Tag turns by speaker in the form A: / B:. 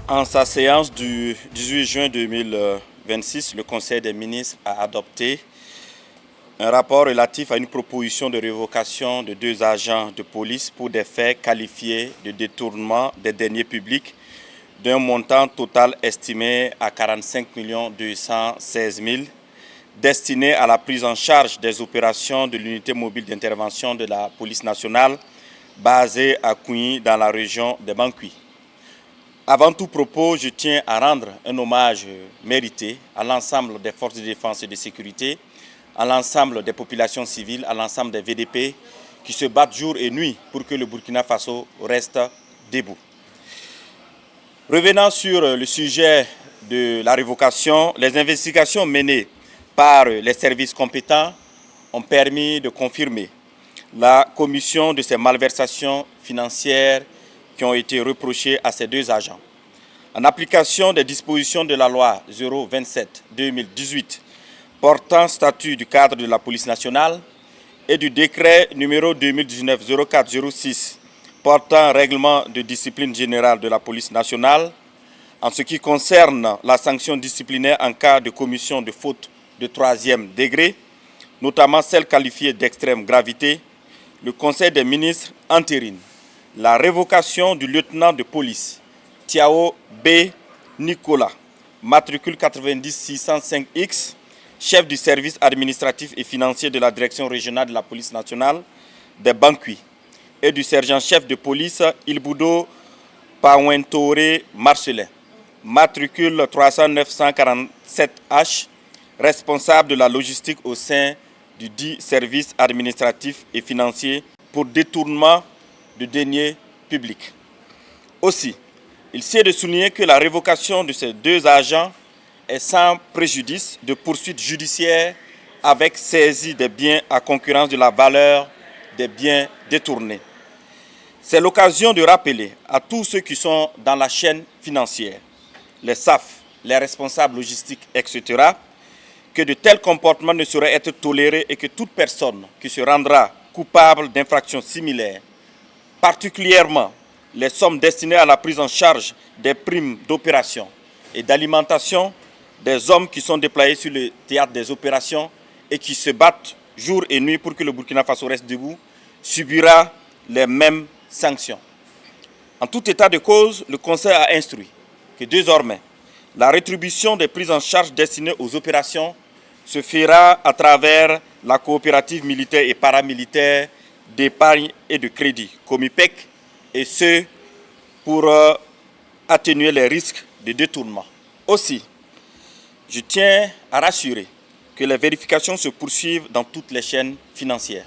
A: En sa séance du 18 juin 2026, le Conseil des ministres a adopté un rapport relatif à une proposition de révocation de 2 agents de police pour des faits qualifiés de détournement des deniers publics d'un montant total estimé à 45 216 000 destiné à la prise en charge des opérations de l'unité mobile d'intervention de la police nationale basée à Kouigny dans la région de Banqui. Avant tout propos, je tiens à rendre un hommage mérité à l'ensemble des forces de défense et de sécurité, à l'ensemble des populations civiles, à l'ensemble des VDP qui se battent jour et nuit pour que le Burkina Faso reste debout. Revenant sur le sujet de la révocation, les investigations menées par les services compétents ont permis de confirmer la commission de ces malversations financières qui ont été reprochées à ces 2 agents. En application des dispositions de la loi 027/2018 portant statut du cadre de la police nationale et du décret numéro 2019-04-06 portant règlement de discipline générale de la police nationale, en ce qui concerne la sanction disciplinaire en cas de commission de faute de 3e degré, notamment celle qualifiée d'extrême gravité, le Conseil des ministres entérine la révocation du lieutenant de police Tiao B. Nicolas, matricule 90-605X, chef du service administratif et financier de la direction régionale de la police nationale de Banqui, et du sergent-chef de police Ilboudo Pawentore Marcelin, matricule 300-947H, responsable de la logistique au sein du dit service administratif et financier pour détournement de deniers publics. Aussi, il sied de souligner que la révocation de ces 2 agents est sans préjudice de poursuites judiciaires avec saisie des biens à concurrence de la valeur des biens détournés. C'est l'occasion de rappeler à tous ceux qui sont dans la chaîne financière, les SAF, les responsables logistiques, etc., que de tels comportements ne sauraient être tolérés et que toute personne qui se rendra coupable d'infractions similaires, particulièrement les sommes destinées à la prise en charge des primes d'opération et d'alimentation des hommes qui sont déployés sur le théâtre des opérations et qui se battent jour et nuit pour que le Burkina Faso reste debout, subira les mêmes sanctions. En tout état de cause, le Conseil a instruit que désormais, la rétribution des prises en charge destinées aux opérations se fera à travers la coopérative militaire et paramilitaire d'épargne et de crédit, Comipec, et ce pour atténuer les risques de détournement. Aussi, je tiens à rassurer que les vérifications se poursuivent dans toutes les chaînes financières.